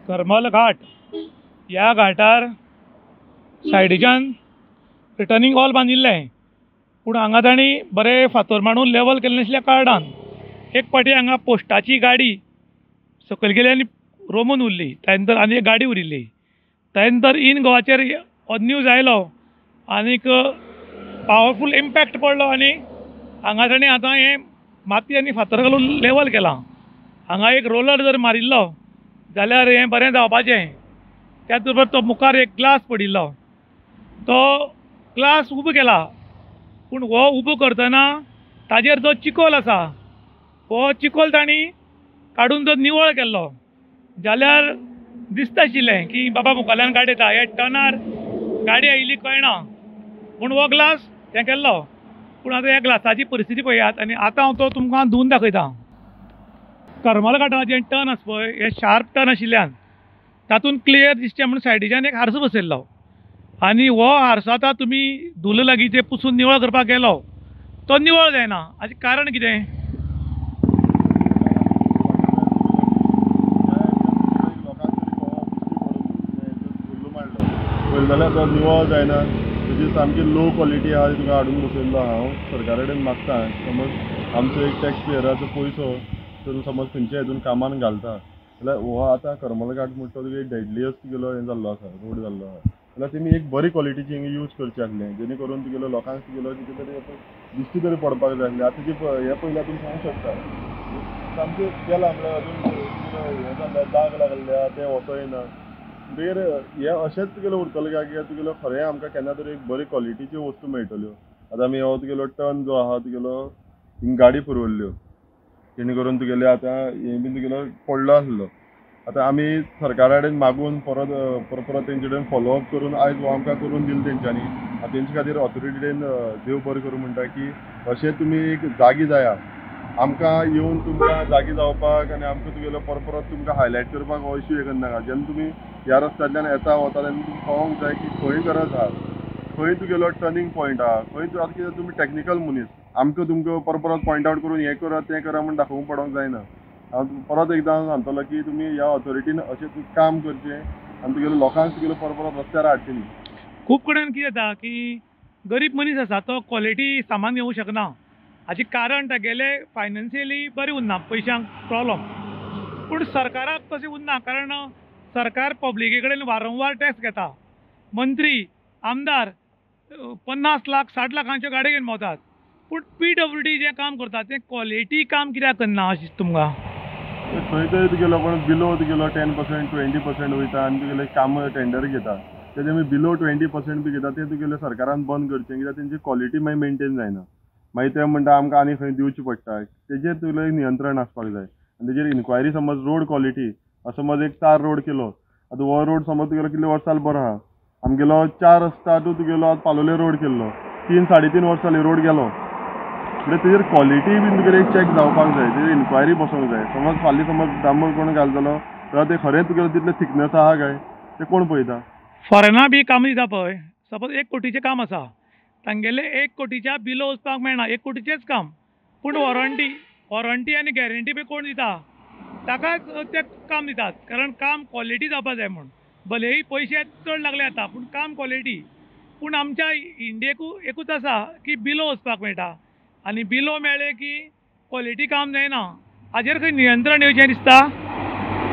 करमल घाट ह्या घाटार सायडीच्यान returning wall बांदिल्लें, पूण हांगा तांणी बरें फातर मांडून लेवल केल्लें नासल्या कारणान एक फावटी हांगा पोस्टाची गाडी सकयल गेली आनी रोमून उरली. त्या नंतर आनी एक गाडी उरिल्ली. त्या नंतर इन गोवाचेर हो न्यूज आयलो आनीक पावरफूल इम्पॅक्ट पडलो आनी हांगा तांणी आतां हें माती आनी फातर घालून लेवल केलां. हांगा एक रोलर जर मारिल्लो जाल्यार हें बरें जावपाचें. त्याच बरोबर तो मुखार एक ग्लास पडिल्लो, तो ग्लास उबो केला, पूण हो उबो करतना ताजेर जो चिकोल आसा हो चिकोल तांणी काडून जर निवळ केल्लो जाल्यार दिसता आशिल्लें की बाबा मुखारल्यान गाडी येता, ह्या टर्नार गाडी आयिल्ली कळना, पूण हो ग्लास हें केल्लो. पूण आतां ह्या ग्लासाची परिस्थिती पळयात आनी आतां हांव तो तुमकां धुवन दाखयतां. करमल घाटाचें टर्न आसा पळय, हें शार्प टर्न आशिल्ल्यान तातूंत क्लियर दिसचें म्हणून सायडीच्यान एक हारसो बसयल्लो आनी हो हारसो आतां तुमी धुलो लागीं ते पुसून निवळ करपाक गेलो, तो निवळ जायना. हाचें कारण कितें? जाल्यार तो निवळ जायना. तेजी सामकी लो क्वॉलिटी आहा तुका हाडून बसयल्लो. हांव सरकारा कडेन मागता, समज आमचो एक टॅक्स पेयराचो पयसो तर समज खंयच्या हितून कामान घालता जाल्यार हो आतां करमल घाट म्हणटा तो डेडलियस्ट तुगेलो हें जाल्लो आसा, रोड जाल्लो आसा. जाल्यार तेमी एक बरी क्वॉलिटीची हिंगा यूज करचें आसलें, जेणे करून तुगेलो लोकांक तुगेलो कितें तरी दिश्टी तरी पडपाक जाय आसलें. आतां हें पयलीं तुमी सांगूंक शकता सामकें केलां म्हणल्यार अजून हें जाल्लें दाग लागल्या ते वचोयना. मागीर हें अशेंच तुगेलो उरतलें काय कित्याक तुगेलो खरें आमकां केन्ना तरी एक बरी क्वॉलिटीच्यो वस्तू मेळटल्यो. आतां आमी हो तुगेलो टर्न जो आहा तुगेलो हिंग गाडी पुरवल्ल्यो जेणे करून तुगेले आतां हें बीन तुगेलो पडलो आसलो. आतां आमी सरकारा कडेन मागून परत तेंचे कडेन फॉलोअप करून आयज हो आमकां करून दिलो तेंच्यांनी. आतां तेंचे खातीर ऑथॉरिटी कडेन देव बरें करूं म्हणटा की अशें तुमी एक जागी जाया आमकां येवन तुमकां जागी जावपाक आनी आमकां तुगेलो परत तुमकां हायलायट करपाक हो इश्यू हें करनाका. जेन्ना तुमी ह्या रस्त्यांतल्यान येता वता तेन्ना तुमकां कळोंक जाय की खंय गरज आहा, खंय तुगेलो टर्निंग पॉयंट आहा, खंय आतां कितें तुमी टॅक्निकल मनीस आमकां तुमकां परत पॉयंट आवट करून हें करा तें करा म्हण दाखोवंक पडोंक जायना. हांव परत एकदां सांगतलो की तुमी ह्या ऑथॉरिटीन अशें काम करचें आनी तुगेलो लोकांक तुगेलो परत रस्त्यार हाडचें न्ही. खूब कडेन कितें जाता की गरीब मनीस आसा तो क्वॉलिटी सामान घेवंक शकना. हाचें कारण तागेले फायनान्शियली बरें उरना, पयशांक प्रॉब्लम. पूण सरकाराक तशें उरना, कारण सरकार पब्लिके कडेन वारंवार टॅक्स घेता. मंत्री आमदार 50 लाख 60 लाखांच्यो गाडयो घेवन भोंवतात, पूण PWD जें काम करता तें क्वॉलिटी काम कित्याक करना अशें दिसता तुमकां? खंय तरी तुगेलो पण बिलो तुगेलो 10% 20% वयता आनी तुगेले काम टेंडर घेता तेजे आमी बिलो 20% बी घेता ते तुगेले सरकारान बंद करचें कित्याक तेंची क्वॉलिटी मागीर मेंटेन जायना. मागीर ते म्हणटा आमकां आनी खंय दिवचें पडटा. तेजेर तुगेलें नियंत्रण आसपाक जाय आनी तेजेर इन्क्वायरी समज रोड क्वॉलिटी समज एक 4 रोड केलो, आतां हो रोड समज तुगेलो कितले वर्स जाले बरो आहा, आमगेलो 4 रस्ता तूं तुगेलो आतां पालोले रोड केल्लो 3-3.5 वर्स जाली रोड गेलो म्हणजे तेजेर क्वॉलिटी बीन तुगेले चॅक जावपाक जाय, तेजेर इन्क्वायरी बसोंक जाय. समज फाल्यां समज डांबर कोण घालतलो जाल्यार ते खरें तुगेलें तितलें थिकनेस आहा काय ते कोण पळयता. फॉरेना बी काम दिता पळय, सपोज 1 कोटीचें काम आसा, तांगेले 1 कोटीच्या बिलो वचपाक मेळना, 1 कोटीचेंच काम, पूण वॉरंटी आनी गॅरंटी बी कोण दिता ताकाच ते काम दितात. कारण काम क्वॉलिटी जावपाक जाय म्हूण. भलेही पयशे चड लागले जाता पूण काम क्वॉलिटी. पूण आमच्या इंडियेकू एकूच आसा की बिलो वचपाक मेळटा आनी बिलो मेळ्ळे की क्वॉलिटी काम जायना. हाजेर खंय नियंत्रण येवचें दिसता.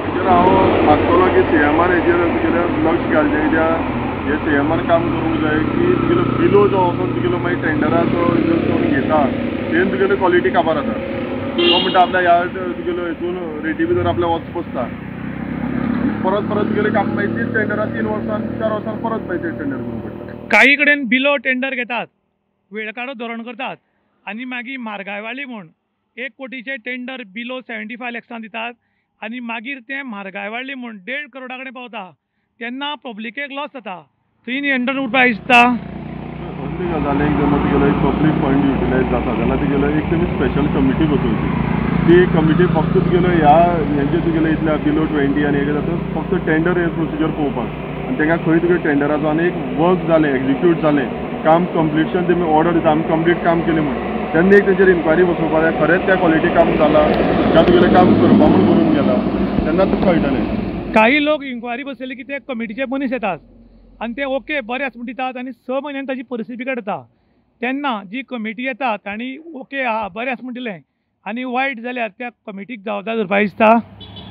हेजेर हांव मागतलो की CMान हेजेर तुगेलें लक्ष घालचें कित्याक हे CMान काम करूंक जाय की तुगेलो बिलो जो वचोन तुगेलो मागीर टेंडराचो जर कोण घेता तेन तुगेलो क्वॉलिटी काबार जाता. तो म्हणटा आपल्या ह्या तुगेलो हितून रेटी भितर आपल्या वच बसता परत तुगेलें काम मागीर तीच टेंडरां 3 वर्सान 4 वर्सान परत मागीर ते टेंडर करूंक पडटा. काही कडेन बिलो टेंडर घेतात, वेळकाडो धोरण करतात आनी मागीर म्हारगायवाडी म्हूण 1 कोटीचे टेंडर बिलो 75 लॅक्सान दितात आनी मागीर तें म्हारगाय वाडली म्हूण 1.5 करोडा कडेन पावता तेन्ना पब्लिकेक लॉस जाता. थंय नियंत्रण उरपाक दिसता. असली गजालीक जेन्ना तुगेलो एक पब्लीक फंड युटिलायज जाता जाल्यार तुगेलो एक तुमी स्पेशल कमिटी बसोवची. ती कमिटी फक्त तुगेलो ह्या हेंचे तुगेले इतल्या बिलो 20 आनी हें जाता फक्त टेंडर हे प्रोसिजर पळोवपाक आनी तांकां खंय तुगे टेंडराचो आनी एक वर्क जालें एक्झिक्यूट जालें काम कंप्लिशन तेमी ऑर्डर दिता आमी कंप्लीट काम केलें म्हूण तेन्ना एक तेचेर इन्क्वायरी बसोवपाक जाय. खरेंच त्या क्वॉलिटी काम जालां काय तुगेलें काम करपा म्हूण करून गेलां तेन्ना तुका कळटलें. काही लोक इन्क्वायरी बसयले की ते कमिटीचे मनीस येतात आनी ते ओके बरे आसा म्हण दितात आनी 6 म्हयन्यान ताची परिस्थिती बिगडटा तेन्ना जी कमिटी येता तांणी ओके आहा बरें आसा म्हण दिलें आनी वायट जाल्यार त्या कमिटीक जबाबदार धरपाक दिसता.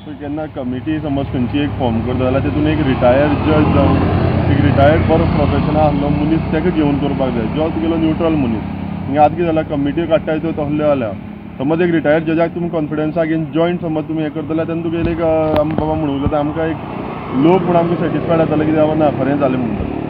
सो केन्ना कमिटी समज खंयची एक फॉर्म करता जाल्यार तितून एक रिटायर्ड जज जावं एक रिटायर्ड बरो प्रोफेशनल आसलो मनीस ताका घेवन करपाक जाय. जज तुगेलो न्यूट्रल मनीस. आनी आतां कितें जाल्यार कमिटी काडटाय त्यो तसल्यो जाल्या समज एक रिटायर्ड जजाक तुमी कॉन्फिडन्सा घेवन जॉयंट समज तुमी हें करता जाल्यार तेन्ना तुगेले एक बाबा म्हणूंक जाता आमकां एक लोक पूण आमकां सॅटिस्फायड जाताले कित्याक बाबा ना खरें जालें म्हणटा.